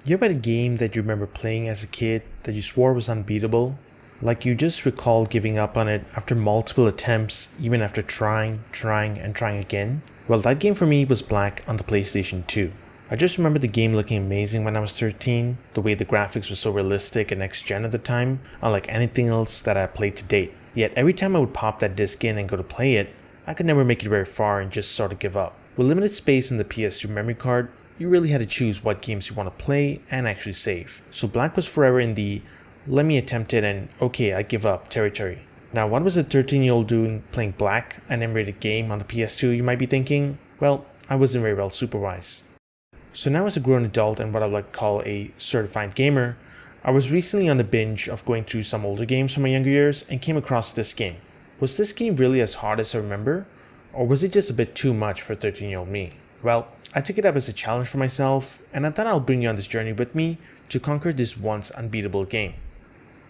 You ever had a game that you remember playing as a kid that you swore was unbeatable? Like you just recall giving up on it after multiple attempts, even after trying, and trying again? Well, that game for me was Black on the PlayStation 2. I just remember the game looking amazing when I was 13, the way the graphics were so realistic and next gen at the time, unlike anything else that I played to date. Yet every time I would pop that disc in and go to play it, I could never make it very far and just sort of give up. With limited space in the PS2 memory card, you really had to choose what games you want to play and actually save. So Black was forever in the let me attempt it and okay, I give up territory. Now, what was a 13-year-old doing playing Black, an M-rated game on the PS2, you might be thinking? Well, I wasn't very well supervised. So now as a grown adult and what I like to call a certified gamer, I was recently on the binge of going through some older games from my younger years and came across this game. Was this game really as hard as I remember? Or was it just a bit too much for 13-year-old me? Well, I took it up as a challenge for myself, and I thought I'll bring you on this journey with me to conquer this once unbeatable game.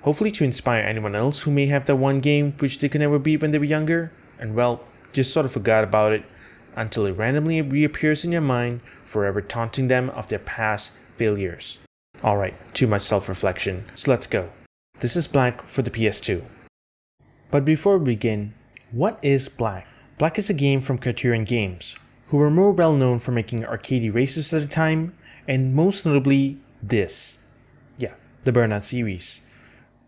Hopefully to inspire anyone else who may have that one game which they could never beat when they were younger, and well, just sort of forgot about it until it randomly reappears in your mind, forever taunting them of their past failures. Alright, too much self-reflection, so let's go. This is Black for the PS2. But before we begin, what is Black? Black is a game from Criterion Games, who were more well known for making arcade races at the time, and most notably this. Yeah, the Burnout series.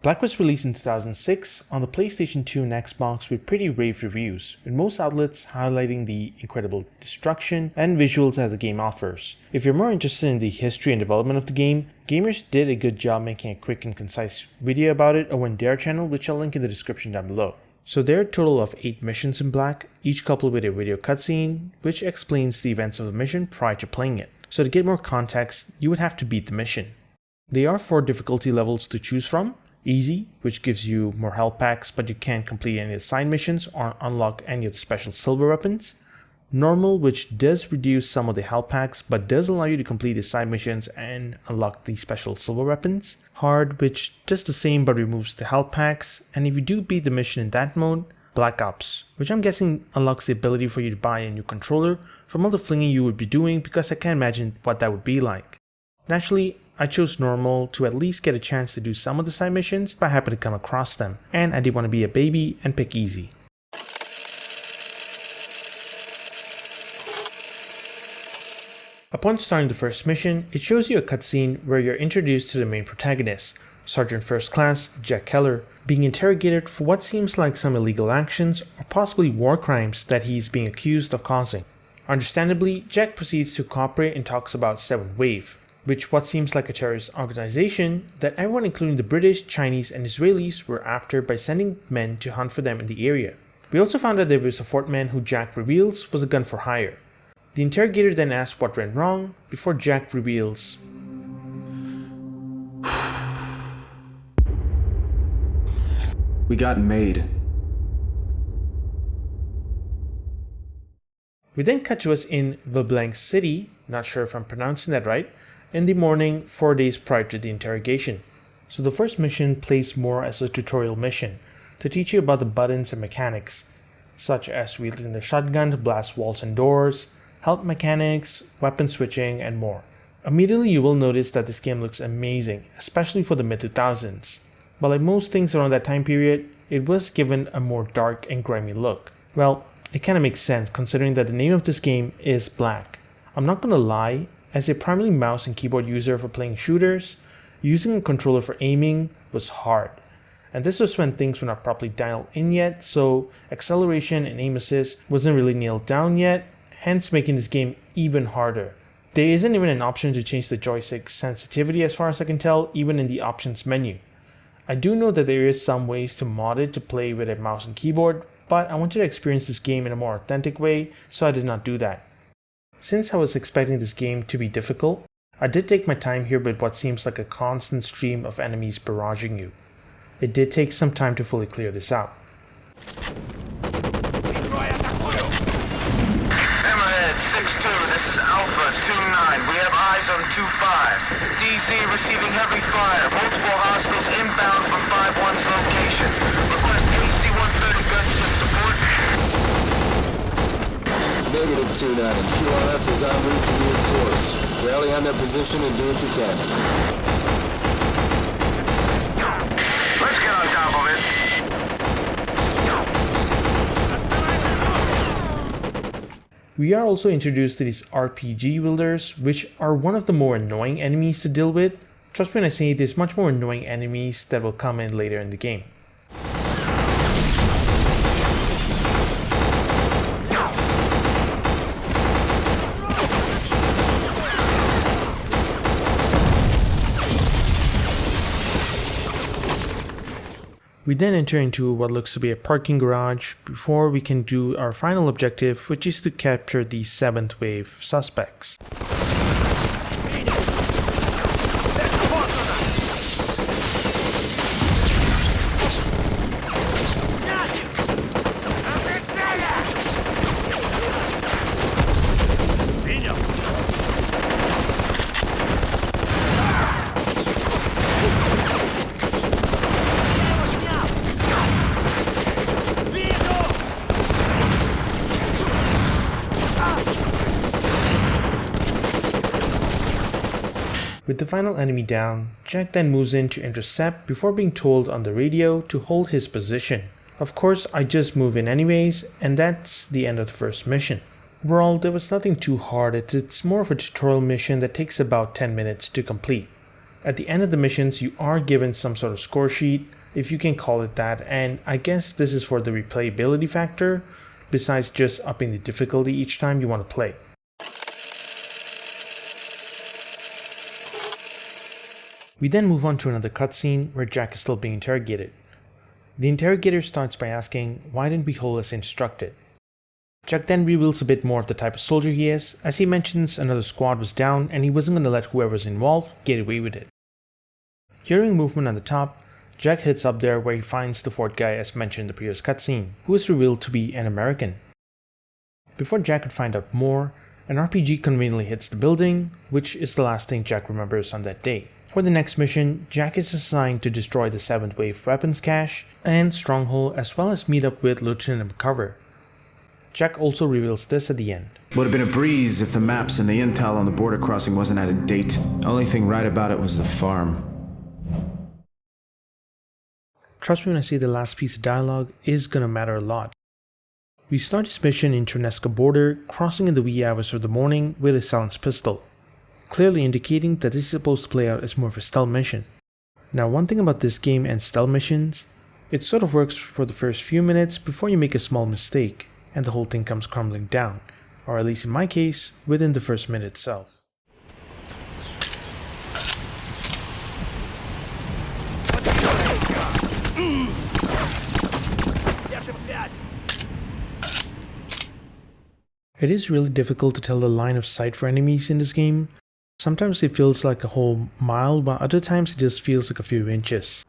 Black was released in 2006 on the PlayStation 2 and Xbox with pretty rave reviews, with most outlets highlighting the incredible destruction and visuals that the game offers. If you're more interested in the history and development of the game, gamers did a good job making a quick and concise video about it over on their channel, which I'll link in the description down below. So there are a total of 8 missions in Black, each coupled with a video cutscene, which explains the events of the mission prior to playing it. So to get more context, you would have to beat the mission. There are 4 difficulty levels to choose from. Easy, which gives you more health packs but you can't complete any of the side missions or unlock any of the special silver weapons. Normal, which does reduce some of the health packs but does allow you to complete the side missions and unlock the special silver weapons. Hard, which does the same but removes the health packs, and if you do beat the mission in that mode, Black Ops, which I'm guessing unlocks the ability for you to buy a new controller from all the flinging you would be doing, because I can't imagine what that would be like. Naturally, I chose normal to at least get a chance to do some of the side missions if I happen to come across them, and I did want to be a baby and pick easy. Upon starting the first mission, it shows you a cutscene where you're introduced to the main protagonist, Sergeant First Class Jack Keller, being interrogated for what seems like some illegal actions or possibly war crimes that he's being accused of causing. Understandably, Jack proceeds to cooperate and talks about Seventh Wave, which what seems like a terrorist organization that everyone including the British, Chinese, and Israelis were after by sending men to hunt for them in the area. We also found out there was a fourth man who Jack reveals was a gun for hire. The interrogator then asks what went wrong before Jack reveals, "We got made." We then cut to us in Veblanc City, not sure if I'm pronouncing that right, in the morning 4 days prior to the interrogation. So the first mission plays more as a tutorial mission to teach you about the buttons and mechanics, such as wielding the shotgun to blast walls and doors, health mechanics, weapon switching, and more. Immediately you will notice that this game looks amazing, especially for the mid-2000s. But like most things around that time period, it was given a more dark and grimy look. Well, it kinda makes sense considering that the name of this game is Black. I'm not gonna lie, as a primarily mouse and keyboard user for playing shooters, using a controller for aiming was hard. And this was when things were not properly dialed in yet, so acceleration and aim assist wasn't really nailed down yet, hence making this game even harder. There isn't even an option to change the joystick sensitivity as far as I can tell, even in the options menu. I do know that there is some ways to mod it to play with a mouse and keyboard, but I wanted to experience this game in a more authentic way, so I did not do that. Since I was expecting this game to be difficult, I did take my time here with what seems like a constant stream of enemies barraging you. It did take some time to fully clear this out. Hammerhead 6-2, this is Alpha 2-9. We have eyes on 2-5. DZ receiving heavy fire. Multiple hostiles inbound from 5-1's location. Request AC-130 gunship support. Negative 2-9. QRF is en route to reinforce. Rally on their position and do what you can. Let's get on top of it. We are also introduced to these RPG wielders, which are one of the more annoying enemies to deal with. Trust me when I say there's much more annoying enemies that will come in later in the game. We then enter into what looks to be a parking garage before we can do our final objective, which is to capture the 7th wave suspects. With the final enemy down, Jack then moves in to intercept before being told on the radio to hold his position. Of course, I just move in anyways, and that's the end of the first mission. Overall, there was nothing too hard, it's more of a tutorial mission that takes about 10 minutes to complete. At the end of the missions, you are given some sort of score sheet, if you can call it that, and I guess this is for the replayability factor, besides just upping the difficulty each time you want to play. We then move on to another cutscene where Jack is still being interrogated. The interrogator starts by asking, why didn't we hold as instructed? Jack then reveals a bit more of the type of soldier he is, as he mentions another squad was down and he wasn't going to let whoever was involved get away with it. Hearing movement on the top, Jack heads up there where he finds the fourth guy as mentioned in the previous cutscene, who is revealed to be an American. Before Jack could find out more, an RPG conveniently hits the building, which is the last thing Jack remembers on that day. For the next mission, Jack is assigned to destroy the 7th wave weapons cache and stronghold, as well as meet up with Lieutenant McCover. Jack also reveals this at the end. Would have been a breeze if the maps and the intel on the border crossing wasn't out of date. Only thing right about it was the farm. Trust me when I say the last piece of dialogue is gonna matter a lot. We start this mission in Ternesca border, crossing in the wee hours of the morning with a silenced pistol, clearly indicating that this is supposed to play out as more of a stealth mission. Now, one thing about this game and stealth missions, it sort of works for the first few minutes before you make a small mistake and the whole thing comes crumbling down, or at least in my case, within the first minute itself. It is really difficult to tell the line of sight for enemies in this game. Sometimes it feels like a whole mile, while other times it just feels like a few inches.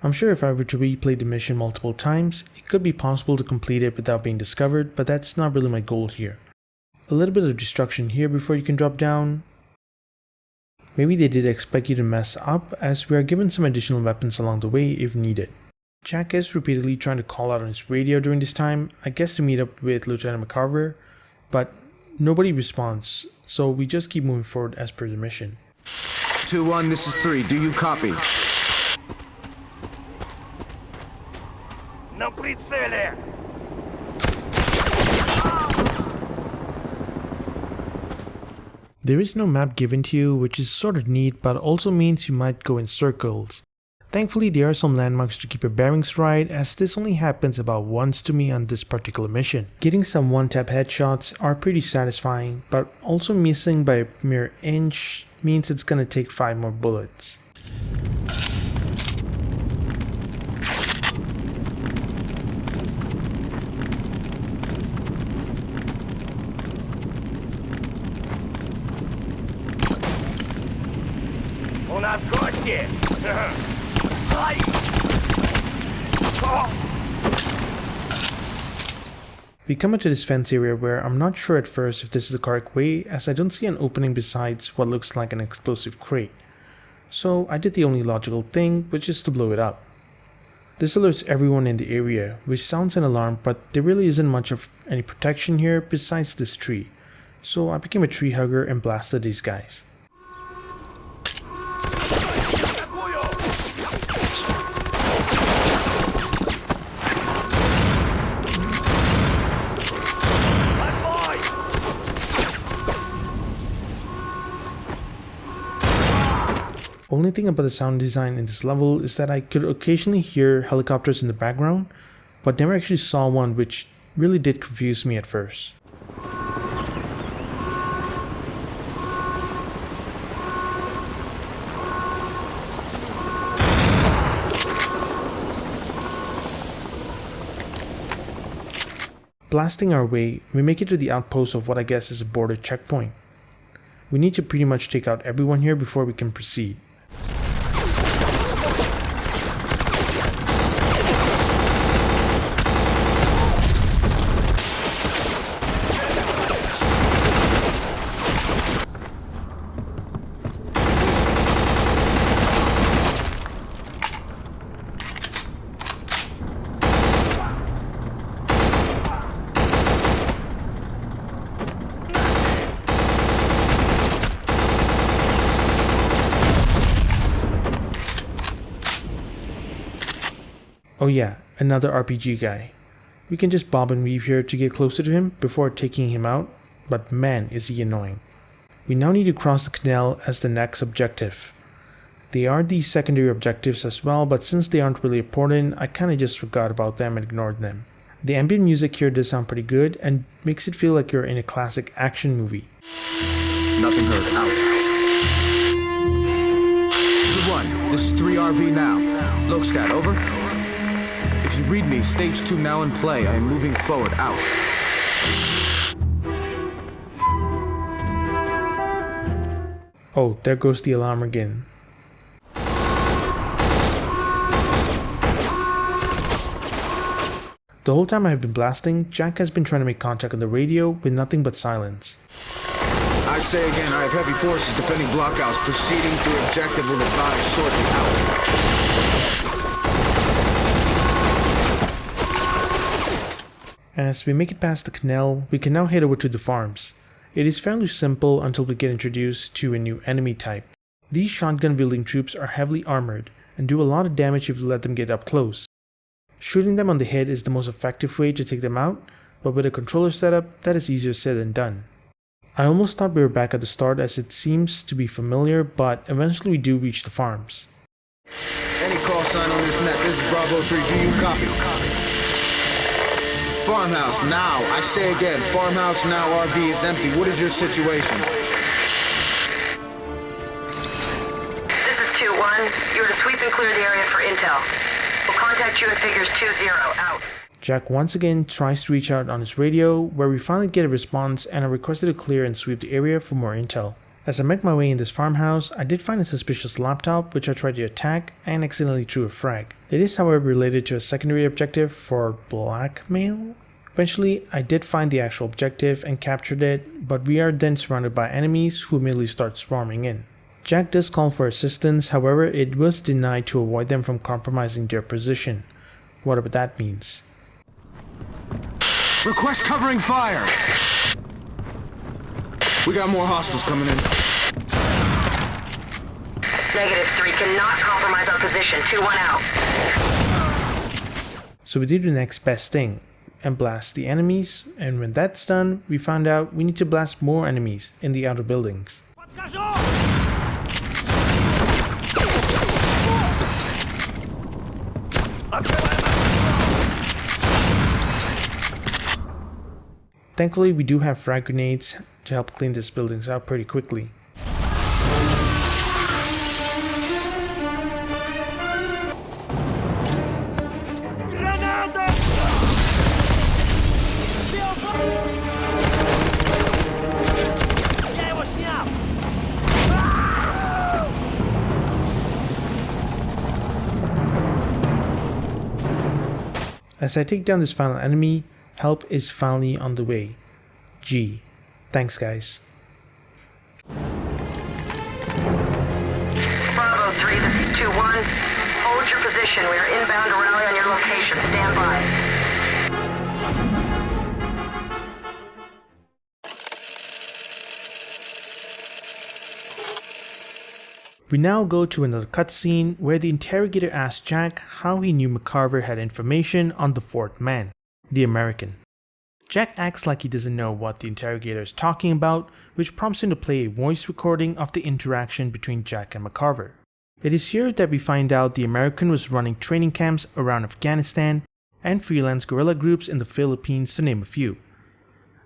I'm sure if I were to replay the mission multiple times, it could be possible to complete it without being discovered, but that's not really my goal here. A little bit of destruction here before you can drop down. Maybe they did expect you to mess up, as we are given some additional weapons along the way if needed. Jack is repeatedly trying to call out on his radio during this time, I guess to meet up with Lieutenant McCarver, but nobody responds, so we just keep moving forward as per the mission. 2-1, this is 3. Do you copy? На прицеле! There is no map given to you, which is sort of neat, but also means you might go in circles. Thankfully, there are some landmarks to keep your bearings right, as this only happens about once to me on this particular mission. Getting some one-tap headshots are pretty satisfying, but also missing by a mere inch means it's gonna take 5 more bullets. У нас гости! Ай! О! We come into this fence area where I'm not sure at first if this is the correct way, as I don't see an opening besides what looks like an explosive crate. so I did the only logical thing, which is to blow it up. This alerts everyone in the area, which sounds an alarm, but there really isn't much of any protection here besides this tree, so I became a tree hugger and blasted these guys. Only thing about the sound design in this level is that I could occasionally hear helicopters in the background, but never actually saw one, which really did confuse me at first. Blasting our way, we make it to the outpost of what I guess is a border checkpoint. We need to pretty much take out everyone here before we can proceed. Oh yeah, another RPG guy. We can just bob and weave here to get closer to him before taking him out, but man is he annoying. We now need to cross the canal as the next objective. They are these secondary objectives as well, but since they aren't really important, I kinda just forgot about them and ignored them. The ambient music here does sound pretty good and makes it feel like you're in a classic action movie. Nothing heard. Out. 2-1. This is 3RV now. Lokstad, over. If you read me, stage 2 now in play. I am moving forward. Out. Oh, there goes the alarm again. The whole time I have been blasting, Jack has been trying to make contact on the radio with nothing but silence. I say again, I have heavy forces defending blockouts. Proceeding through objective will advise shortly. Out. As we make it past the canal, we can now head over to the farms. It is fairly simple until we get introduced to a new enemy type. These shotgun-wielding troops are heavily armored and do a lot of damage if you let them get up close. Shooting them on the head is the most effective way to take them out, but with a controller setup, that is easier said than done. I almost thought we were back at the start as it seems to be familiar, but eventually we do reach the farms. Any call sign on this net. This is Bravo 3. Do you copy? Farmhouse now. I say again, farmhouse now. RV is empty. What is your situation? This is 2-1. You're to sweep and clear the area for intel. We'll contact you in figures 2-0. Out. Jack once again tries to reach out on his radio, where we finally get a response and are requested to clear and sweep the area for more intel. As I make my way in this farmhouse, I did find a suspicious laptop which I tried to attack and accidentally threw a frag. It is however related to a secondary objective for blackmail? Eventually, I did find the actual objective and captured it, but we are then surrounded by enemies who immediately start swarming in. Jack does call for assistance, however it was denied to avoid them from compromising their position. Whatever that means. Request covering fire! We got more hostiles coming in. -3 cannot compromise our position. 2-1 out. So we do the next best thing and blast the enemies, and when that's done, we found out we need to blast more enemies in the outer buildings. Thankfully, we do have frag grenades to help clean these buildings out pretty quickly. As I take down this final enemy, help is finally on the way. G. Thanks, guys. Bravo position. We are inbound to rally on your location. Stand by. We now go to another cutscene where the interrogator asks Jack how he knew McCarver had information on the fourth man, the American. Jack acts like he doesn't know what the interrogator is talking about, which prompts him to play a voice recording of the interaction between Jack and McCarver. It is here that we find out the American was running training camps around Afghanistan and freelance guerrilla groups in the Philippines, to name a few.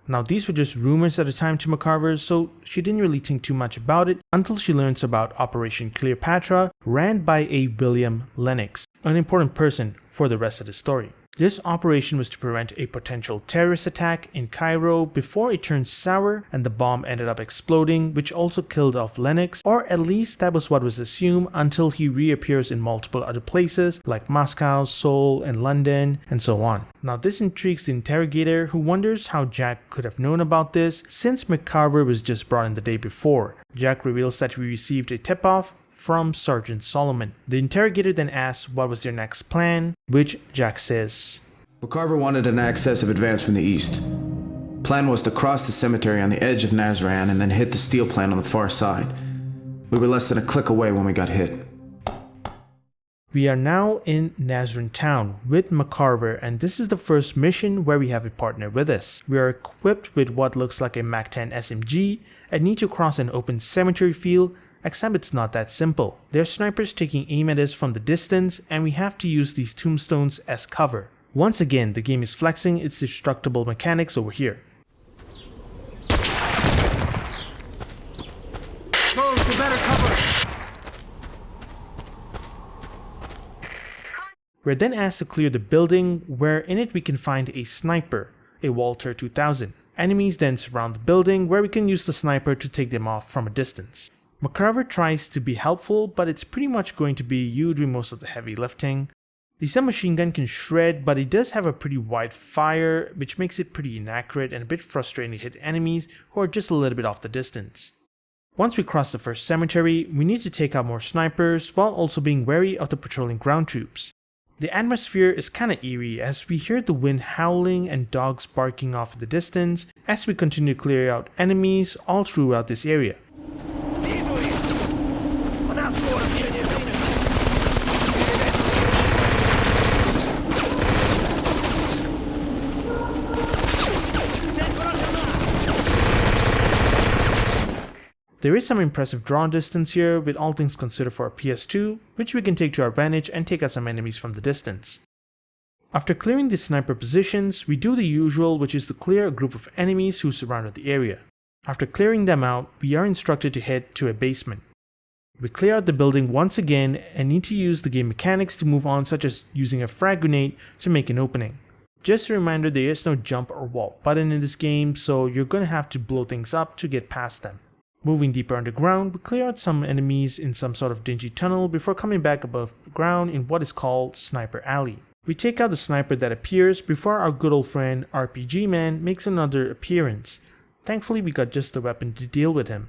Now, these were just rumors at the time to McCarver, so she didn't really think too much about it until she learns about Operation Cleopatra, ran by a William Lennox, an important person for the rest of the story. This operation was to prevent a potential terrorist attack in Cairo before it turned sour and the bomb ended up exploding, which also killed off Lennox, or at least that was what was assumed until he reappears in multiple other places like Moscow, Seoul, and London, and so on. Now this intrigues the interrogator, who wonders how Jack could have known about this since McCarver was just brought in the day before. Jack reveals that he received a tip-off from Sergeant Solomon. The interrogator then asks what was their next plan, which Jack says, McCarver wanted an excessive advance from the east. Plan was to cross the cemetery on the edge of Nazran and then hit the steel plant on the far side. We were less than a click away when we got hit. We are now in Nazran town with McCarver, and this is the first mission where we have a partner with us. We are equipped with what looks like a MAC-10 SMG and need to cross an open cemetery field, except it's not that simple. There are snipers taking aim at us from the distance, and we have to use these tombstones as cover. Once again, the game is flexing its destructible mechanics over here. Move to better cover! We're then asked to clear the building, where in it we can find a sniper, a Walther 2000. Enemies then surround the building, where we can use the sniper to take them off from a distance. McCarver tries to be helpful, but it's pretty much going to be you doing most of the heavy lifting. The submachine gun can shred, but it does have a pretty wide fire, which makes it pretty inaccurate and a bit frustrating to hit enemies who are just a little bit off the distance. Once we cross the first cemetery, we need to take out more snipers while also being wary of the patrolling ground troops. The atmosphere is kinda eerie as we hear the wind howling and dogs barking off in the distance as we continue to clear out enemies all throughout this area. There is some impressive drawn distance here, with all things considered for a PS2, which we can take to our advantage and take out some enemies from the distance. After clearing the sniper positions, we do the usual, which is to clear a group of enemies who surrounded the area. After clearing them out, we are instructed to head to a basement. We clear out the building once again and need to use the game mechanics to move on, such as using a frag grenade to make an opening. Just a reminder, there is no jump or wall button in this game, so you're gonna have to blow things up to get past them. Moving deeper underground, we clear out some enemies in some sort of dingy tunnel before coming back above ground in what is called Sniper Alley. We take out the sniper that appears before our good old friend RPG Man makes another appearance. Thankfully, we got just the weapon to deal with him.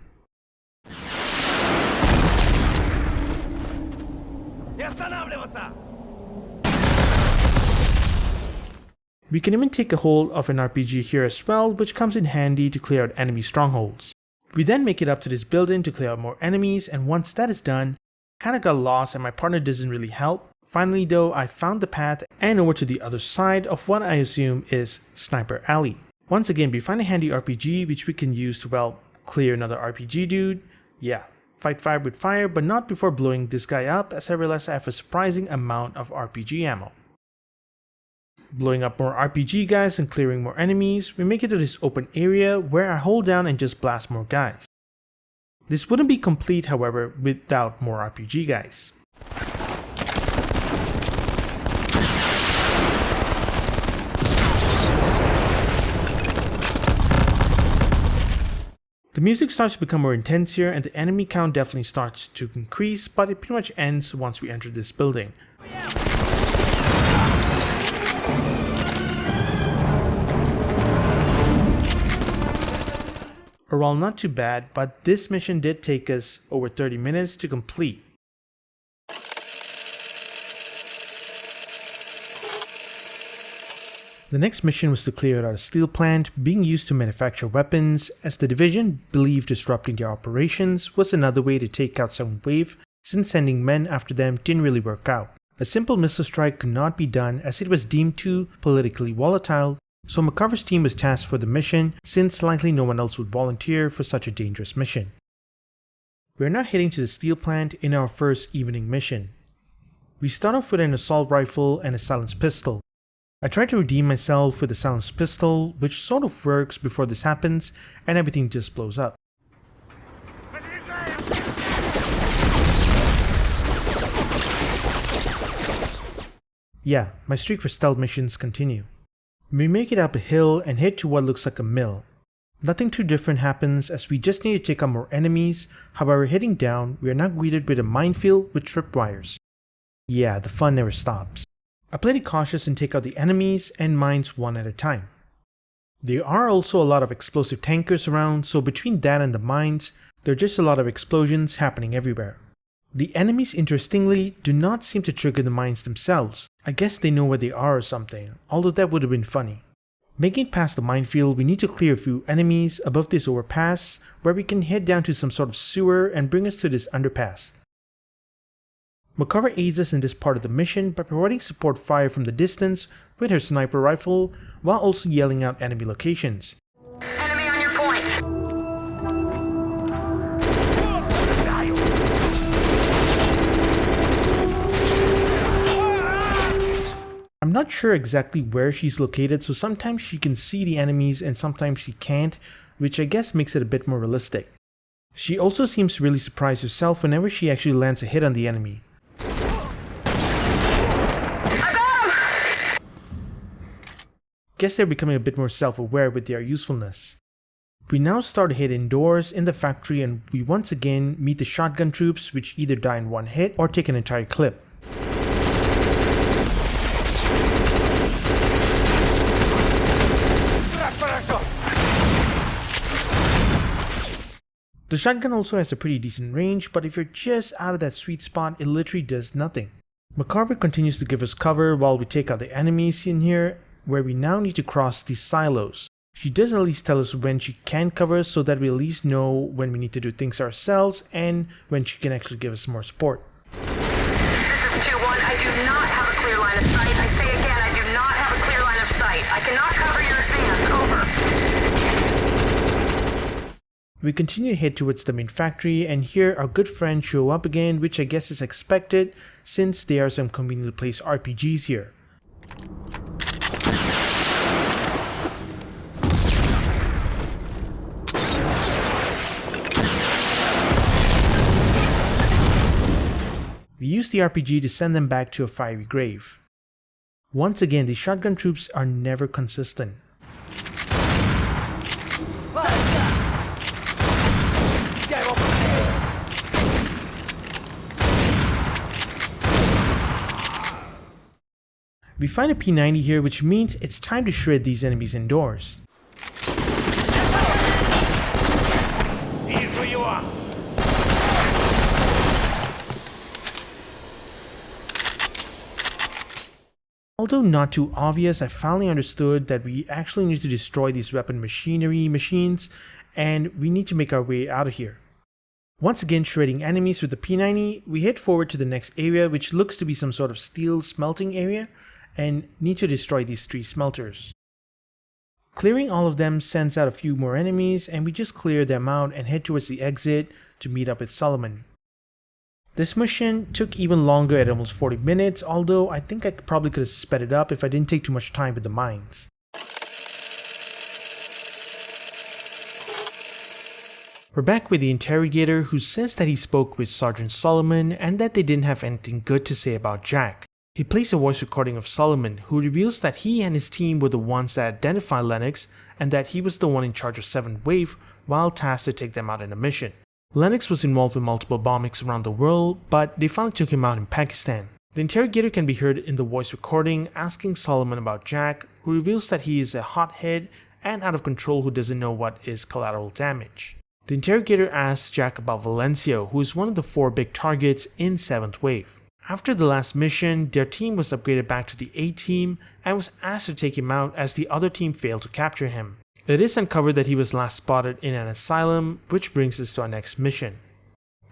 We can even take a hold of an RPG here as well, which comes in handy to clear out enemy strongholds. We then make it up to this building to clear out more enemies, and once that is done, kinda got lost and my partner doesn't really help. Finally though, I found the path and over to the other side of what I assume is Sniper Alley. Once again, we find a handy RPG which we can use to, well, clear another RPG dude. Yeah, fight fire with fire, but not before blowing this guy up, as I realize I have a surprising amount of RPG ammo. Blowing up more RPG guys and clearing more enemies, we make it to this open area where I hold down and just blast more guys. This wouldn't be complete, however, without more RPG guys. The music starts to become more intense here and the enemy count definitely starts to increase, but it pretty much ends once we enter this building. Overall, not too bad, but this mission did take us over 30 minutes to complete. The next mission was to clear out a steel plant being used to manufacture weapons, as the division believed disrupting their operations was another way to take out 7th Wave, since sending men after them didn't really work out. A simple missile strike could not be done as it was deemed too politically volatile, so McCarver's team was tasked for the mission, since likely no one else would volunteer for such a dangerous mission. We are now heading to the steel plant in our first evening mission. We start off with an assault rifle and a silenced pistol. I try to redeem myself with a silenced pistol, which sort of works before this happens, and everything just blows up. Yeah, my streak for stealth missions continue. We make it up a hill and head to what looks like a mill. Nothing too different happens as we just need to take out more enemies, however heading down we are now greeted with a minefield with tripwires. Yeah, the fun never stops. I play it cautious and take out the enemies and mines one at a time. There are also a lot of explosive tankers around, so between that and the mines, there are just a lot of explosions happening everywhere. The enemies, interestingly, do not seem to trigger the mines themselves. I guess they know where they are or something, although that would have been funny. Making it past the minefield, we need to clear a few enemies above this overpass, where we can head down to some sort of sewer and bring us to this underpass. McCarver aids us in this part of the mission by providing support fire from the distance with her sniper rifle, while also yelling out enemy locations. Enemy on your point. I'm not sure exactly where she's located, so sometimes she can see the enemies and sometimes she can't, which I guess makes it a bit more realistic. She also seems to really surprise herself whenever she actually lands a hit on the enemy. Guess they're becoming a bit more self-aware with their usefulness. We now start to head indoors in the factory and we once again meet the shotgun troops, which either die in one hit or take an entire clip. The shotgun also has a pretty decent range, but if you're just out of that sweet spot, it literally does nothing. McCarver continues to give us cover while we take out the enemies in here, where we now need to cross these silos. She does at least tell us when she can cover us so that we at least know when we need to do things ourselves and when she can actually give us more support. This is 2-1. I do not have a clear line of sight. I say again, I do not have a clear line of sight. I cannot cover your advance. Over. We continue to head towards the main factory, and here our good friends show up again, which I guess is expected since there are some conveniently placed RPGs here. We use the RPG to send them back to a fiery grave. Once again, the shotgun troops are never consistent. We find a P90 here, which means it's time to shred these enemies indoors. Here's where you are. Although not too obvious, I finally understood that we actually need to destroy these weapon machinery machines, and we need to make our way out of here. Once again shredding enemies with the P90, we head forward to the next area, which looks to be some sort of steel smelting area, and need to destroy these 3 smelters. Clearing all of them sends out a few more enemies, and we just clear them out and head towards the exit to meet up with Solomon. This mission took even longer at almost 40 minutes, although I think I probably could have sped it up if I didn't take too much time with the mines. We're back with the interrogator, who says that he spoke with Sergeant Solomon and that they didn't have anything good to say about Jack. He plays a voice recording of Solomon, who reveals that he and his team were the ones that identified Lennox and that he was the one in charge of 7th Wave while tasked to take them out in a mission. Lennox was involved in multiple bombings around the world, but they finally took him out in Pakistan. The interrogator can be heard in the voice recording asking Solomon about Jack, who reveals that he is a hothead and out of control who doesn't know what is collateral damage. The interrogator asks Jack about Valencio, who is one of the 4 big targets in 7th Wave. After the last mission, their team was upgraded back to the A team and was asked to take him out as the other team failed to capture him. It is uncovered that he was last spotted in an asylum, which brings us to our next mission.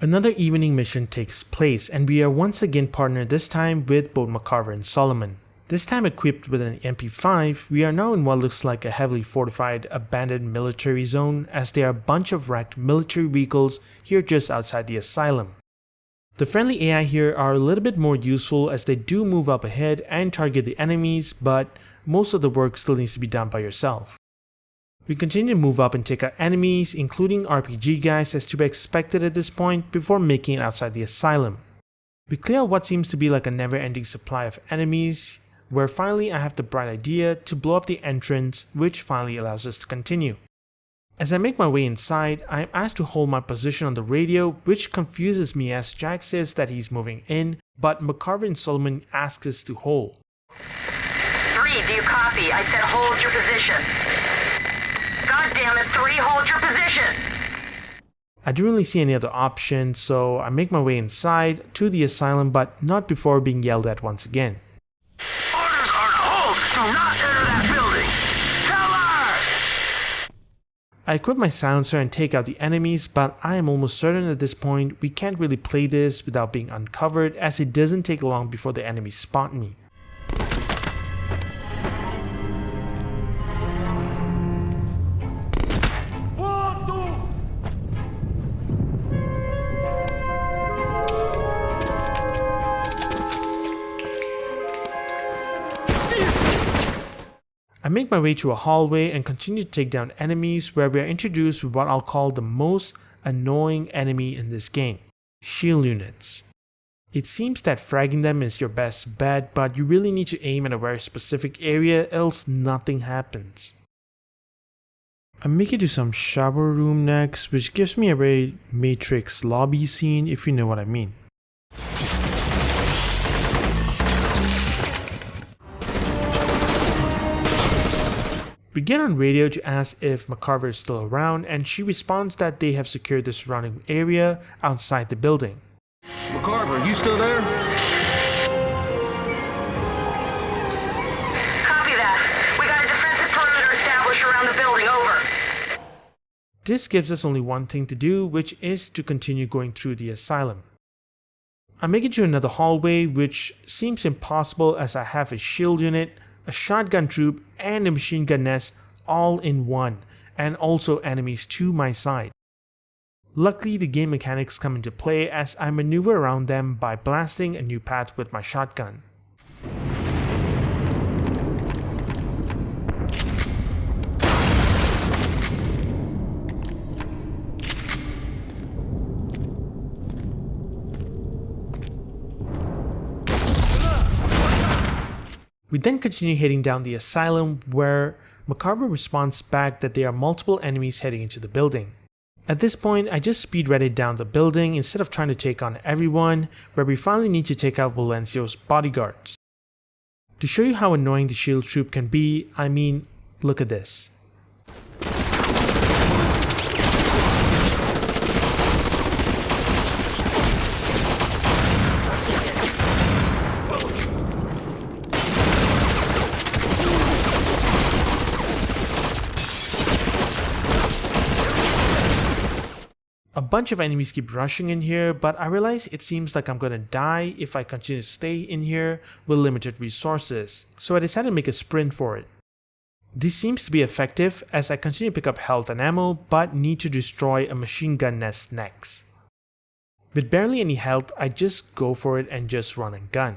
Another evening mission takes place and we are once again partnered, this time with both McCarver and Solomon. This time equipped with an MP5, we are now in what looks like a heavily fortified abandoned military zone, as there are a bunch of wrecked military vehicles here just outside the asylum. The friendly AI here are a little bit more useful as they do move up ahead and target the enemies, but most of the work still needs to be done by yourself. We continue to move up and take out enemies, including RPG guys as to be expected at this point, before making it outside the asylum. We clear out what seems to be like a never-ending supply of enemies, where finally I have the bright idea to blow up the entrance, which finally allows us to continue. As I make my way inside, I am asked to hold my position on the radio, which confuses me as Jack says that he's moving in, but McCarver and Solomon ask us to hold. 3, do you copy? I said hold your position. God damn it, 3, hold your position! I don't really see any other option, so I make my way inside to the asylum, but not before being yelled at once again. Orders are to hold! Do not enter that building! Keller! I equip my silencer and take out the enemies, but I am almost certain at this point we can't really play this without being uncovered, as it doesn't take long before the enemies spot me. I make my way through a hallway and continue to take down enemies, where we are introduced with what I'll call the most annoying enemy in this game: shield units. It seems that fragging them is your best bet, but you really need to aim at a very specific area, else nothing happens. I make it to some shower room next, which gives me a very Matrix lobby scene, if you know what I mean. We get on radio to ask if McCarver is still around, and she responds that they have secured the surrounding area outside the building. McCarver, you still there? Copy that. We got a defensive perimeter established around the building, over. This gives us only one thing to do, which is to continue going through the asylum. I make it to another hallway, which seems impossible as I have a shield unit, a shotgun troop, and a machine gun nest all in one, and also enemies to my side. Luckily, the game mechanics come into play as I maneuver around them by blasting a new path with my shotgun. We then continue heading down the asylum, where McCarver responds back that there are multiple enemies heading into the building. At this point, I just speed read it down the building instead of trying to take on everyone, where we finally need to take out Valencio's bodyguards. To show you how annoying the shield troop can be, I mean, look at this. A bunch of enemies keep rushing in here, but I realize it seems like I'm gonna die if I continue to stay in here with limited resources, so I decided to make a sprint for it. This seems to be effective as I continue to pick up health and ammo, but need to destroy a machine gun nest next. With barely any health, I just go for it and just run and gun.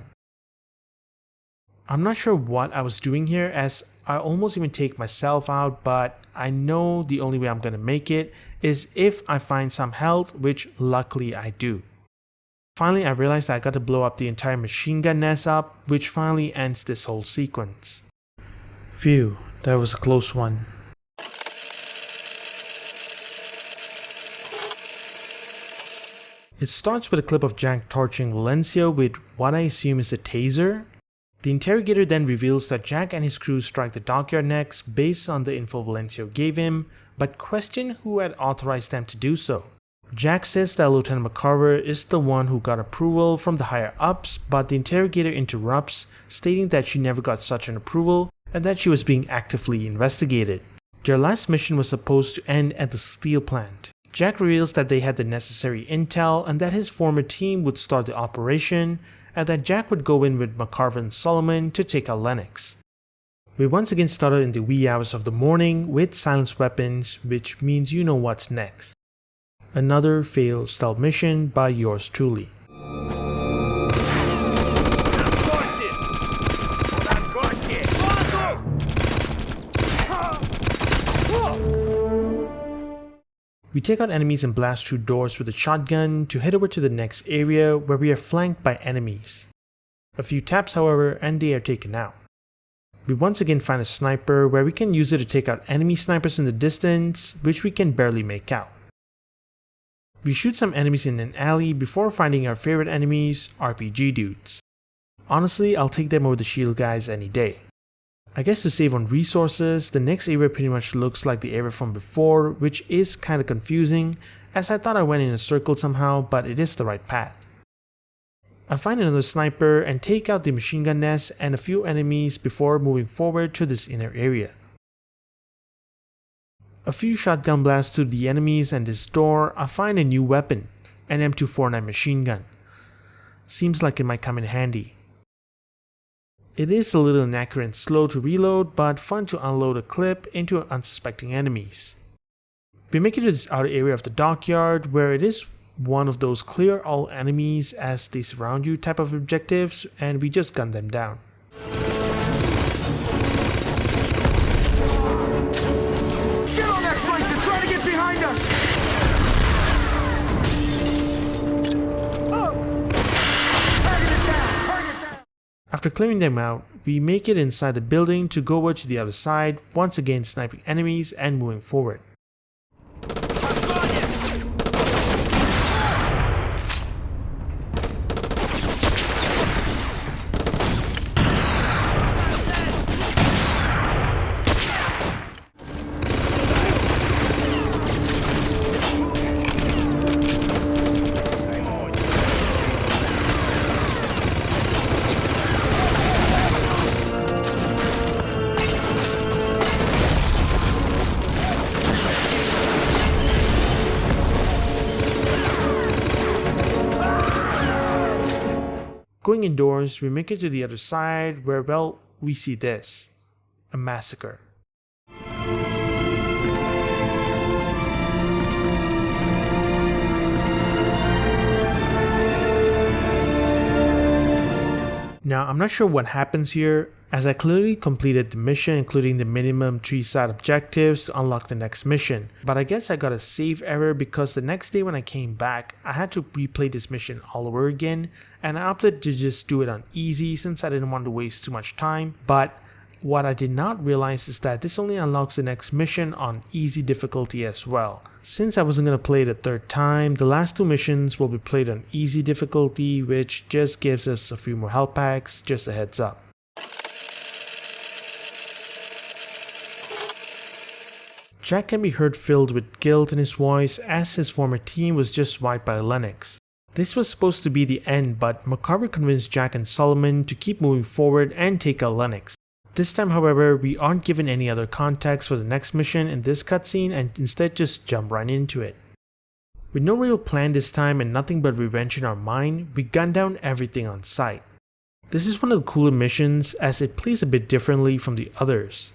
I'm not sure what I was doing here, as I almost even take myself out, but I know the only way I'm gonna make it is if I find some health, which luckily I do. Finally, I realized that I got to blow up the entire machine gun nest up, which finally ends this whole sequence. Phew, that was a close one. It starts with a clip of Jack torching Valencio with what I assume is a taser. The interrogator then reveals that Jack and his crew strike the dockyard next based on the info Valencio gave him, but question who had authorized them to do so. Jack says that Lieutenant McCarver is the one who got approval from the higher ups, but the interrogator interrupts, stating that she never got such an approval and that she was being actively investigated. Their last mission was supposed to end at the steel plant. Jack reveals that they had the necessary intel and that his former team would start the operation, and that Jack would go in with McCarver and Solomon to take out Lennox. We once again started in the wee hours of the morning with silenced weapons, which means you know what's next. Another failed stealth mission by yours truly. We take out enemies and blast through doors with a shotgun to head over to the next area where we are flanked by enemies. A few taps however and they are taken out. We once again find a sniper where we can use it to take out enemy snipers in the distance, which we can barely make out. We shoot some enemies in an alley before finding our favorite enemies, RPG dudes. Honestly, I'll take them over the shield guys any day. I guess to save on resources, the next area pretty much looks like the area from before, which is kinda confusing, as I thought I went in a circle somehow, but it is the right path. I find another sniper and take out the machine gun nest and a few enemies before moving forward to this inner area. A few shotgun blasts to the enemies and this door, I find a new weapon, an M249 machine gun. Seems like it might come in handy. It is a little inaccurate and slow to reload, but fun to unload a clip into unsuspecting enemies. We make it to this outer area of the dockyard where it is one of those clear all enemies as they surround you type of objectives, and we just gun them down. Get on that flank! They're trying to get behind us! After clearing them out, we make it inside the building to go over to the other side, once again sniping enemies and moving forward. Going indoors, we make it to the other side where, well, we see this. A massacre. Now, I'm not sure what happens here, as I clearly completed the mission including the minimum 3 side objectives to unlock the next mission, but I guess I got a save error because the next day when I came back, I had to replay this mission all over again, and I opted to just do it on easy since I didn't want to waste too much time. But what I did not realize is that this only unlocks the next mission on easy difficulty as well. Since I wasn't going to play it a third time, the last 2 missions will be played on easy difficulty, which just gives us a few more health packs, just a heads up. Jack can be heard filled with guilt in his voice as his former team was just wiped by Lennox. This was supposed to be the end, but McCarver convinced Jack and Solomon to keep moving forward and take out Lennox. This time, however, we aren't given any other context for the next mission in this cutscene and instead just jump right into it. With no real plan this time and nothing but revenge in our mind, we gun down everything on sight. This is one of the cooler missions as it plays a bit differently from the others.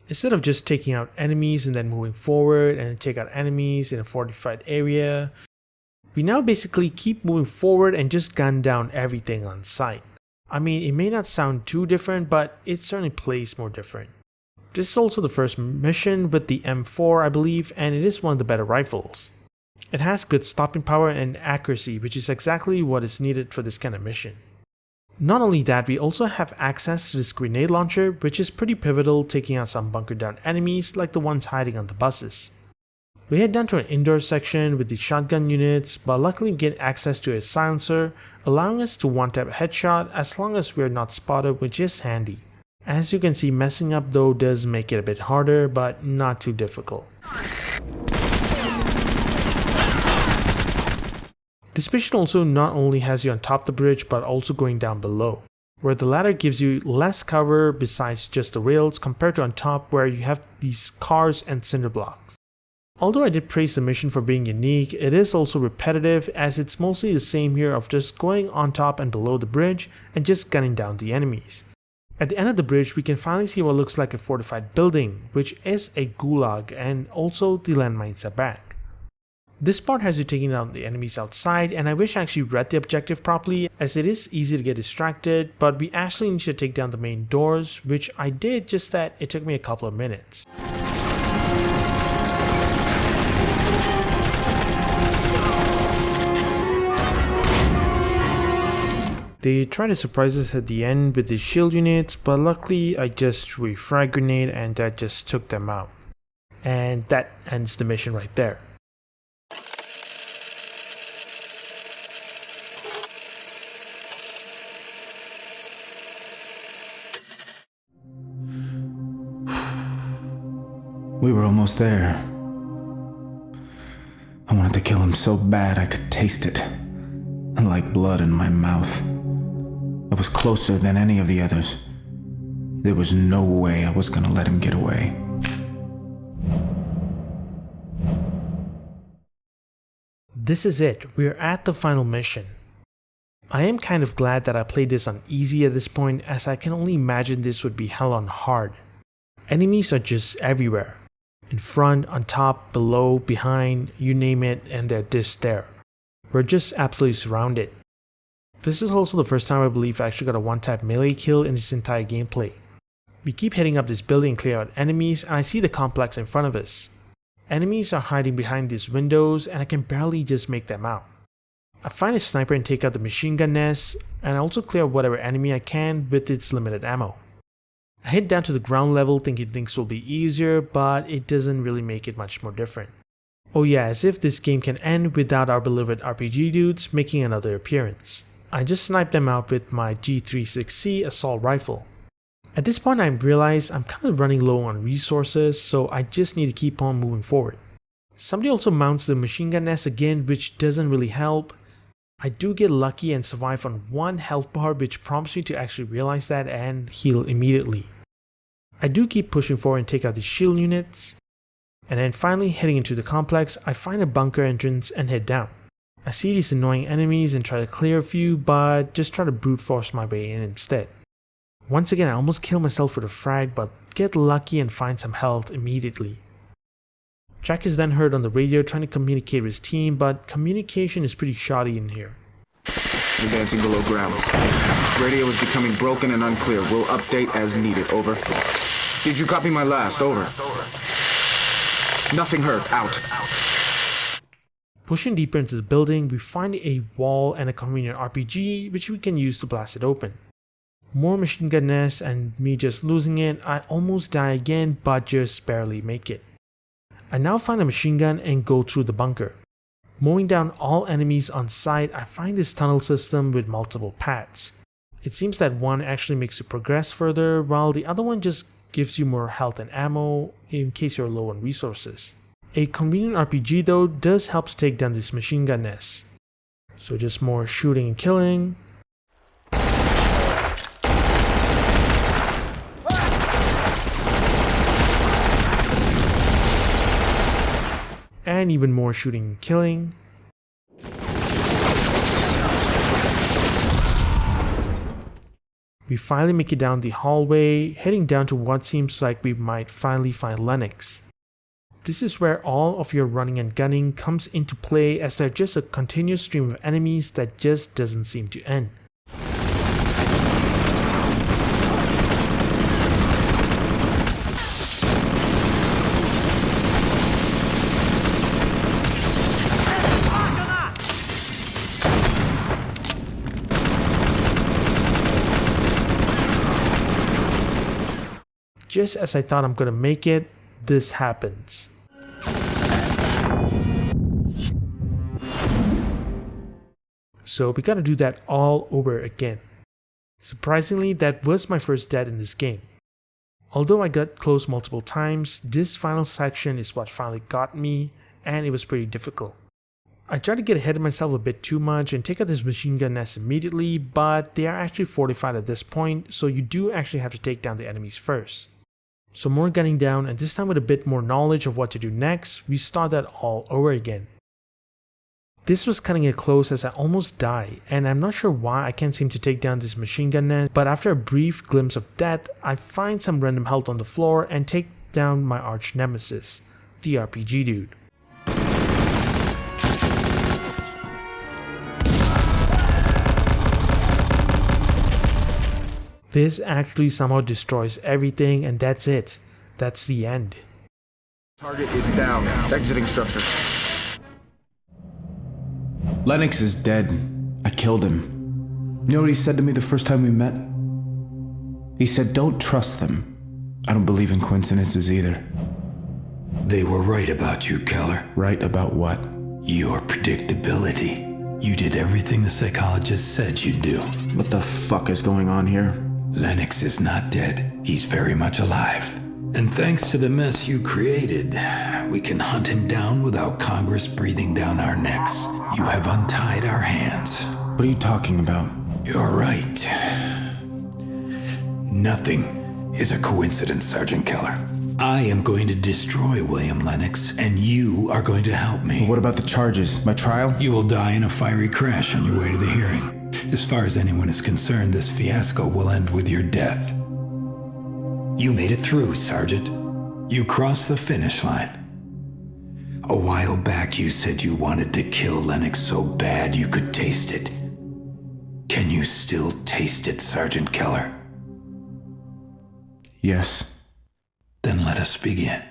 Instead of just taking out enemies and then moving forward and take out enemies in a fortified area, we now basically keep moving forward and just gun down everything on sight. I mean, it may not sound too different, but it certainly plays more different. This is also the first mission with the M4, I believe, and it is one of the better rifles. It has good stopping power and accuracy, which is exactly what is needed for this kind of mission. Not only that, we also have access to this grenade launcher, which is pretty pivotal taking out some bunker down enemies like the ones hiding on the buses. We head down to an indoor section with the shotgun units, but luckily we get access to a silencer, allowing us to one-tap headshot as long as we're not spotted, which is handy. As you can see, messing up though does make it a bit harder, but not too difficult. This mission also not only has you on top of the bridge but also going down below, where the ladder gives you less cover besides just the rails compared to on top where you have these cars and cinder blocks. Although I did praise the mission for being unique, it is also repetitive as it's mostly the same here of just going on top and below the bridge and just gunning down the enemies. At the end of the bridge we can finally see what looks like a fortified building, which is a gulag, and also the landmines are back. This part has you taking down the enemies outside, and I wish I actually read the objective properly as it is easy to get distracted, but we actually need to take down the main doors, which I did, just that it took me a couple of minutes. They try to surprise us at the end with the shield units, but luckily I just threw a frag grenade and that just took them out. And that ends the mission right there. We were almost there. I wanted to kill him so bad I could taste it, and like blood in my mouth. I was closer than any of the others. There was no way I was gonna let him get away. This is it, we are at the final mission. I am kind of glad that I played this on easy at this point, as I can only imagine this would be hell on hard. Enemies are just everywhere. In front, on top, below, behind, you name it, and they're just there. We're just absolutely surrounded. This is also the first time I believe I actually got a one-tap melee kill in this entire gameplay. We keep heading up this building and clear out enemies, and I see the complex in front of us. Enemies are hiding behind these windows and I can barely just make them out. I find a sniper and take out the machine gun nest, and I also clear whatever enemy I can with its limited ammo. I head down to the ground level thinking things will be easier, but it doesn't really make it much more different. Oh yeah, as if this game can end without our beloved RPG dudes making another appearance. I just sniped them out with my G36C assault rifle. At this point I realize I'm kind of running low on resources, so I just need to keep on moving forward. Somebody also mounts the machine gun nest again, which doesn't really help. I do get lucky and survive on one health bar, which prompts me to actually realize that and heal immediately. I do keep pushing forward and take out the shield units, and then finally heading into the complex, I find a bunker entrance and head down. I see these annoying enemies and try to clear a few, but just try to brute force my way in instead. Once again I almost kill myself with a frag, but get lucky and find some health immediately. Jack is then heard on the radio trying to communicate with his team, but communication is pretty shoddy in here. Advancing below ground. Radio is becoming broken and unclear. We'll update as needed. Over. Did you copy my last? Over. Nothing heard. Out. Pushing deeper into the building, we find a wall and a convenient RPG which we can use to blast it open. More machine gun nests and me just losing it. I almost die again, but just barely make it. I now find a machine gun and go through the bunker. Mowing down all enemies on sight, I find this tunnel system with multiple paths. It seems that one actually makes you progress further, while the other one just gives you more health and ammo in case you're low on resources. A convenient RPG though does help to take down this machine gun nest. So just more shooting and killing. And even more shooting and killing. We finally make it down the hallway, heading down to what seems like we might finally find Lennox. This is where all of your running and gunning comes into play, as they're just a continuous stream of enemies that just doesn't seem to end. Just as I thought I'm gonna make it, this happens. So we gotta do that all over again. Surprisingly, that was my first death in this game. Although I got close multiple times, this final section is what finally got me, and it was pretty difficult. I tried to get ahead of myself a bit too much and take out this machine gun nest immediately, but they are actually fortified at this point, so you do actually have to take down the enemies first. So more gunning down, and this time with a bit more knowledge of what to do next, we start that all over again. This was cutting it close as I almost die, and I'm not sure why I can't seem to take down this machine gun nest, but after a brief glimpse of death, I find some random health on the floor and take down my arch nemesis, the RPG dude. This actually somehow destroys everything, and that's it. That's the end. Target is down. Exiting structure. Lennox is dead. I killed him. You know what he said to me the first time we met? He said, "Don't trust them." I don't believe in coincidences either. They were right about you, Keller. Right about what? Your predictability. You did everything the psychologist said you'd do. What the fuck is going on here? Lennox is not dead. He's very much alive. And thanks to the mess you created, we can hunt him down without Congress breathing down our necks. You have untied our hands. What are you talking about? You're right. Nothing is a coincidence, Sergeant Keller. I am going to destroy William Lennox, and you are going to help me. What about the charges? My trial? You will die in a fiery crash on your way to the hearing. As far as anyone is concerned, this fiasco will end with your death. You made it through, Sergeant. You crossed the finish line. A while back, you said you wanted to kill Lennox so bad you could taste it. Can you still taste it, Sergeant Keller? Yes. Then let us begin.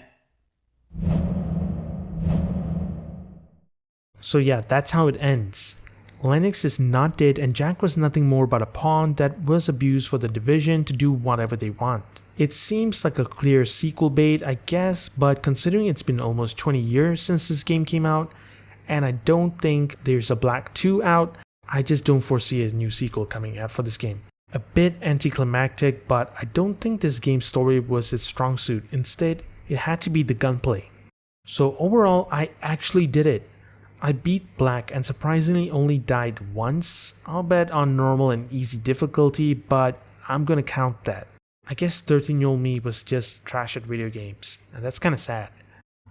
So yeah, that's how it ends. Lennox is not dead, and Jack was nothing more but a pawn that was abused for the Division to do whatever they want. It seems like a clear sequel bait, I guess, but considering it's been almost 20 years since this game came out, and I don't think there's a Black 2 out, I just don't foresee a new sequel coming out for this game. A bit anticlimactic, but I don't think this game's story was its strong suit. Instead, it had to be the gunplay. So overall, I actually did it. I beat Black and surprisingly only died once. I'll bet on normal and easy difficulty, but I'm gonna count that. I guess 13-year-old me was just trash at video games, and that's kinda sad.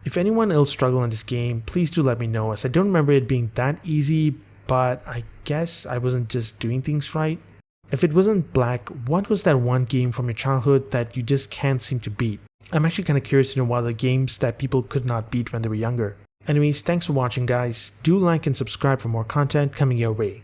If anyone else struggled in this game, please do let me know, as I don't remember it being that easy, but I guess I wasn't just doing things right. If it wasn't Black, what was that one game from your childhood that you just can't seem to beat? I'm actually kinda curious to know what are the games that people could not beat when they were younger. Anyways, thanks for watching guys. Do like and subscribe for more content coming your way.